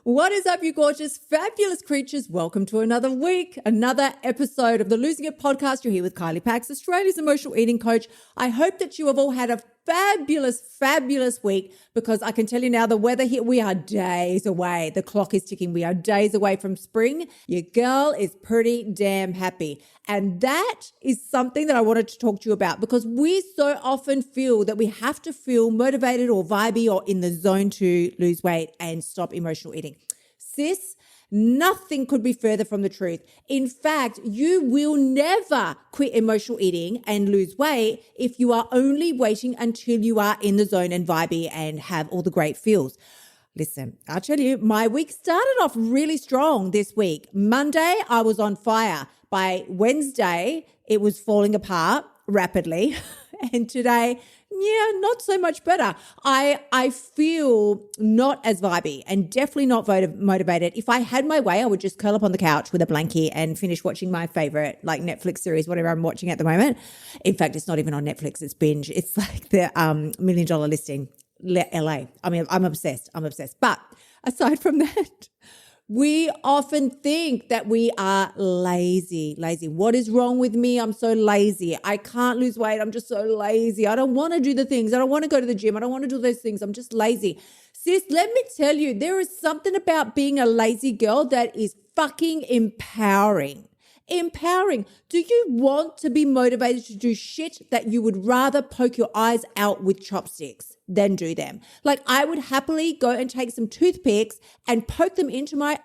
What is up, you gorgeous, fabulous creatures? Welcome to another week, another episode of the Losing It podcast. You're here with Kylie Pax, Australia's emotional eating coach. I hope that you have all had a fabulous week, because I can tell you now, the weather here, we are days away. The clock is ticking. We are days away from spring. Your girl is pretty damn happy. And that is something that I wanted to talk to you about, because we so often feel that we have to feel motivated or vibey or in the zone to lose weight and stop emotional eating. Sis, nothing could be further from the truth. In fact, you will never quit emotional eating and lose weight if you are only waiting until you are in the zone and vibey and have all the great feels. Listen, I'll tell you, my week started off really strong this week. Monday, I was on fire. By Wednesday, it was falling apart rapidly. And today, not so much better. I feel not as vibey and definitely not motivated. If I had my way, I would just curl up on the couch with a blankie and finish watching my favorite Netflix series, whatever I'm watching at the moment. In fact, it's not even on Netflix, it's Binge. It's like the $1 Million Listing, LA. I mean, I'm obsessed. But aside from that, we often think that we are lazy. What is wrong with me? I'm so lazy. I can't lose weight. I'm just so lazy. I don't want to do the things. I don't want to go to the gym. I don't want to do those things. I'm just lazy. Sis, let me tell you, there is something about being a lazy girl that is fucking empowering. Do you want to be motivated to do shit that you would rather poke your eyes out with chopsticks than do them? I would happily go and take some toothpicks and poke them into my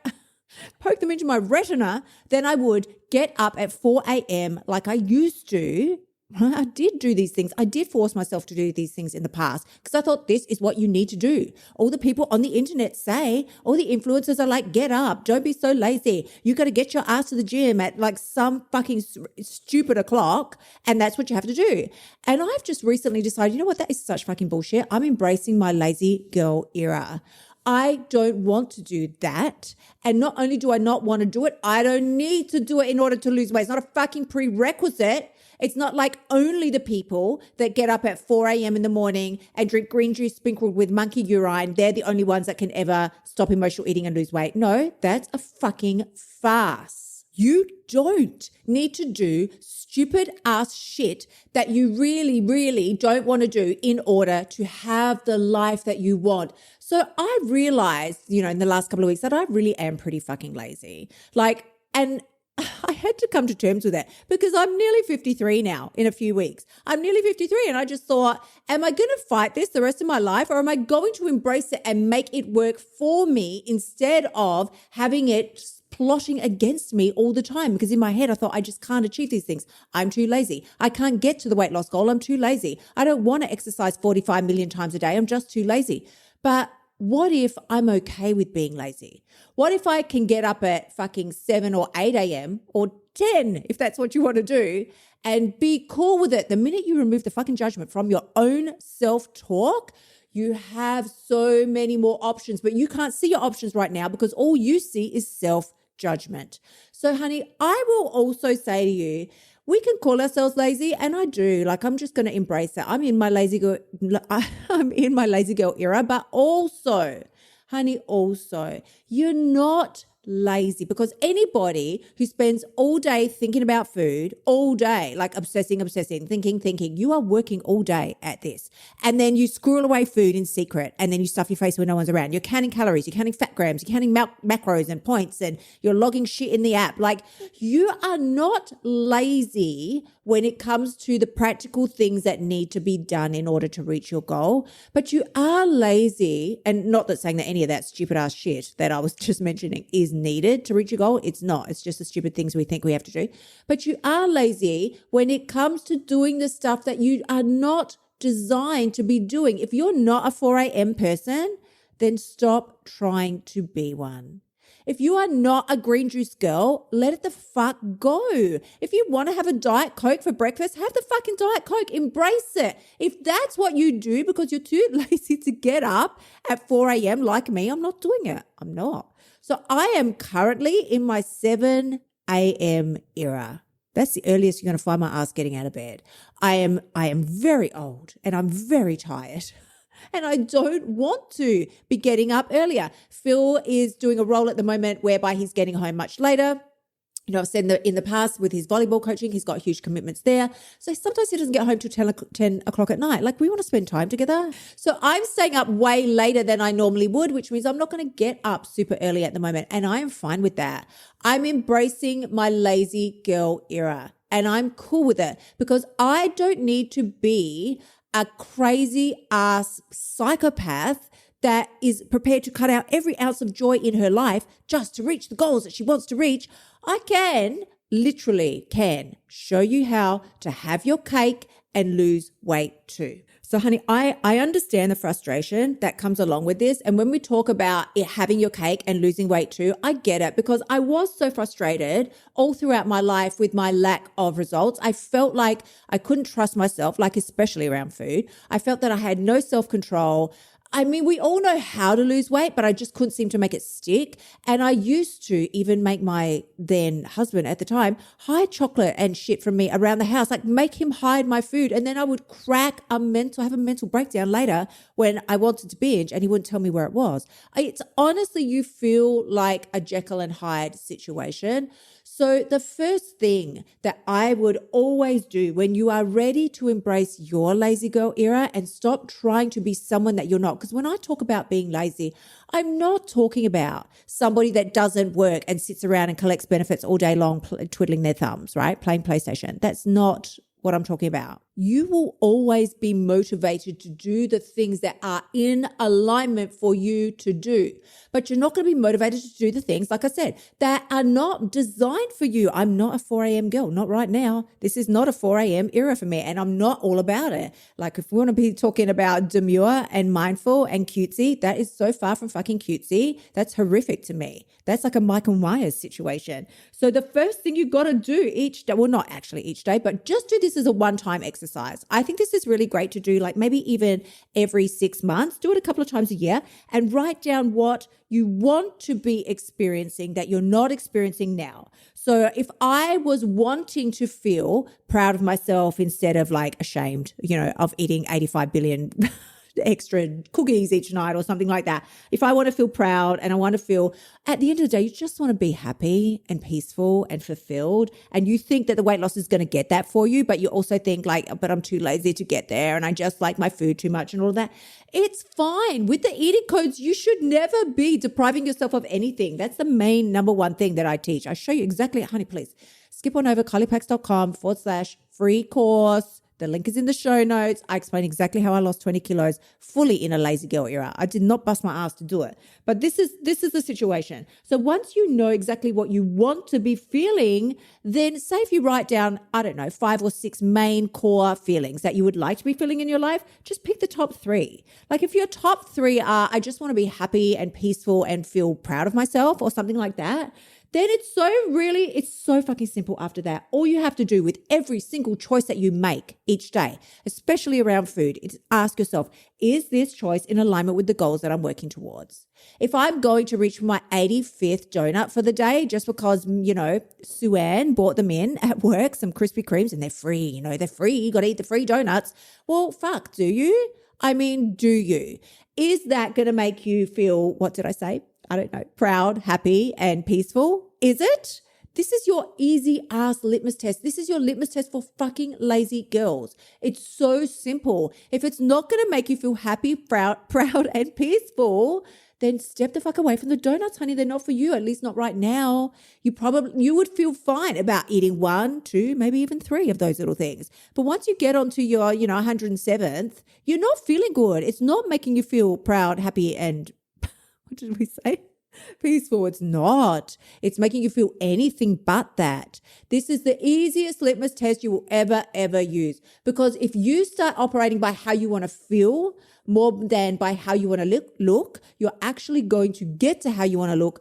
retina than I would get up at 4 a.m. like I used to. I did do these things. I did force myself to do these things in the past because I thought this is what you need to do. All the people on the internet say, all the influencers are like, get up, don't be so lazy. You got to get your ass to the gym at some fucking stupid o'clock, and that's what you have to do. And I've just recently decided, you know what, that is such fucking bullshit. I'm embracing my lazy girl era. I don't want to do that. And not only do I not want to do it, I don't need to do it in order to lose weight. It's not a fucking prerequisite. It's not like only the people that get up at 4 a.m. in the morning and drink green juice sprinkled with monkey urine, they're the only ones that can ever stop emotional eating and lose weight. No, that's a fucking farce. You don't need to do stupid ass shit that you really don't want to do in order to have the life that you want. So I realized, in the last couple of weeks that I really am pretty fucking lazy. And I had to come to terms with it because I'm nearly 53 now in a few weeks. I'm nearly 53 and I just thought, am I going to fight this the rest of my life, or am I going to embrace it and make it work for me instead of having it plotting against me all the time? Because in my head, I thought I just can't achieve these things. I'm too lazy. I can't get to the weight loss goal. I'm too lazy. I don't want to exercise 45 million times a day. I'm just too lazy. But what if I'm okay with being lazy? What if I can get up at fucking 7 or 8 a.m. or 10, if that's what you want to do, and be cool with it? The minute you remove the fucking judgment from your own self-talk, you have so many more options, but you can't see your options right now because all you see is self-judgment. So, honey, I will also say to you, we can call ourselves lazy, and I do. I'm just going to embrace it. I'm in my lazy girl era, but also, honey, you're not lazy, because anybody who spends all day thinking about food, all day, obsessing, thinking, you are working all day at this. And then you squirrel away food in secret, and then you stuff your face when no one's around. You're counting calories, you're counting fat grams, you're counting macros and points, and you're logging shit in the app. You are not lazy when it comes to the practical things that need to be done in order to reach your goal. But you are lazy, and not that saying that any of that stupid ass shit that I was just mentioning is needed to reach your goal. It's not. It's just the stupid things we think we have to do. But you are lazy when it comes to doing the stuff that you are not designed to be doing. If you're not a 4 a.m. person, then stop trying to be one. If you are not a green juice girl, let it the fuck go. If you want to have a Diet Coke for breakfast, have the fucking Diet Coke. Embrace it. If that's what you do because you're too lazy to get up at 4 a.m. like me, I'm not doing it. I'm not. So I am currently in my 7 a.m. era. That's the earliest you're going to find my ass getting out of bed. I am very old and I'm very tired. And I don't want to be getting up earlier. Phil is doing a role at the moment whereby he's getting home much later. You know, I've said in the past with his volleyball coaching, he's got huge commitments there. So sometimes he doesn't get home till 10 o'clock at night. Like, we want to spend time together. So I'm staying up way later than I normally would, which means I'm not going to get up super early at the moment. And I am fine with that. I'm embracing my lazy girl era and I'm cool with it because I don't need to be a crazy ass psychopath that is prepared to cut out every ounce of joy in her life just to reach the goals that she wants to reach. I literally can show you how to have your cake and lose weight too. So honey, I understand the frustration that comes along with this. And when we talk about it having your cake and losing weight too, I get it because I was so frustrated all throughout my life with my lack of results. I felt like I couldn't trust myself, like especially around food. I felt that I had no self-control. I mean, we all know how to lose weight, but I just couldn't seem to make it stick. And I used to even make my then husband at the time hide chocolate and shit from me around the house, like make him hide my food. And then I would have a mental breakdown later when I wanted to binge and he wouldn't tell me where it was. It's honestly, you feel like a Jekyll and Hyde situation. So the first thing that I would always do when you are ready to embrace your lazy girl era and stop trying to be someone that you're not, because when I talk about being lazy, I'm not talking about somebody that doesn't work and sits around and collects benefits all day long, twiddling their thumbs, right? Playing PlayStation. That's not what I'm talking about. You will always be motivated to do the things that are in alignment for you to do. But you're not going to be motivated to do the things, like I said, that are not designed for you. I'm not a 4 a.m. girl, not right now. This is not a 4 a.m. era for me, and I'm not all about it. Like, if we want to be talking about demure and mindful and cutesy, that is so far from fucking cutesy. That's horrific to me. That's like a Michael Myers situation. So the first thing you got to do each day, well, not actually each day, but just do this as a one-time exercise. I think this is really great to do, like maybe even every 6 months. Do it a couple of times a year and write down what you want to be experiencing that you're not experiencing now. So if I was wanting to feel proud of myself instead of like ashamed, of eating 85 billion extra cookies each night or something like that. If I want to feel proud and I want to feel, at the end of the day, you just want to be happy and peaceful and fulfilled. And you think that the weight loss is going to get that for you, but you also think like, but I'm too lazy to get there and I just like my food too much and all that. It's fine. With the eating codes, you should never be depriving yourself of anything. That's the main number one thing that I teach. I show you exactly, honey, please skip on over kyliepacks.com/free course. The link is in the show notes. I explain exactly how I lost 20 kilos fully in a lazy girl era. I did not bust my ass to do it. But this is the situation. So once you know exactly what you want to be feeling, then say if you write down, 5 or 6 main core feelings that you would like to be feeling in your life, just pick the top 3. Like if your top 3 are, I just want to be happy and peaceful and feel proud of myself or something like that, then it's so fucking simple after that. All you have to do with every single choice that you make each day, especially around food, is ask yourself, is this choice in alignment with the goals that I'm working towards? If I'm going to reach my 85th donut for the day just because, Sue Ann bought them in at work, some Krispy Kremes, and they're free, they're free, you got to eat the free donuts. Well, fuck, do you? I mean, do you? Is that going to make you feel, what did I say? I don't know, proud, happy, and peaceful? Is it? This is your easy ass litmus test. This is your litmus test for fucking lazy girls. It's so simple. If it's not going to make you feel happy, proud, and peaceful, then step the fuck away from the donuts, honey. They're not for you, at least not right now. You would feel fine about eating 1, 2, maybe even 3 of those little things. But once you get onto your, 107th, you're not feeling good. It's not making you feel proud, happy, and what did we say? Peaceful. It's not. It's making you feel anything but that. This is the easiest litmus test you will ever use. Because if you start operating by how you want to feel more than by how you want to look, you're actually going to get to how you want to look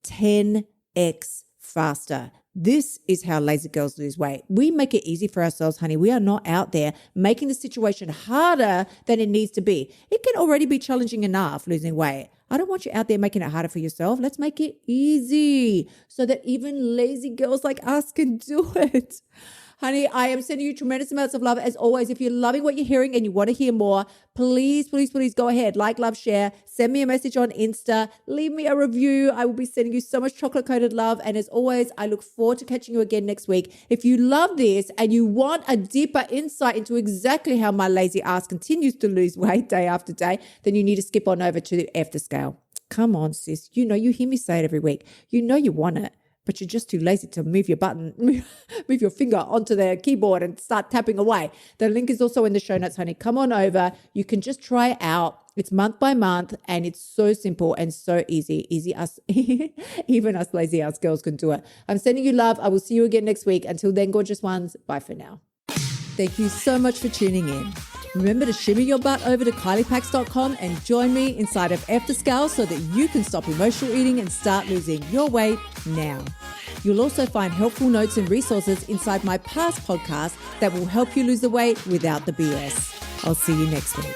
10x faster. This is how lazy girls lose weight. We make it easy for ourselves, honey. We are not out there making the situation harder than it needs to be. It can already be challenging enough losing weight. I don't want you out there making it harder for yourself. Let's make it easy so that even lazy girls like us can do it. Honey, I am sending you tremendous amounts of love as always. If you're loving what you're hearing and you want to hear more, please go ahead. Like, love, share. Send me a message on Insta. Leave me a review. I will be sending you so much chocolate-coated love. And as always, I look forward to catching you again next week. If you love this and you want a deeper insight into exactly how my lazy ass continues to lose weight day after day, then you need to skip on over to F the Scale. Come on, sis. You know, you hear me say it every week. You know you want it, but you're just too lazy to move your your finger onto the keyboard and start tapping away. The link is also in the show notes, honey. Come on over. You can just try it out. It's month by month and it's so simple and so easy. Even us lazy ass girls can do it. I'm sending you love. I will see you again next week. Until then, gorgeous ones. Bye for now. Thank you so much for tuning in. Remember to shimmy your butt over to KyliePax.com and join me inside of F the Scale so that you can stop emotional eating and start losing your weight now. You'll also find helpful notes and resources inside my past podcasts that will help you lose the weight without the BS. I'll see you next week.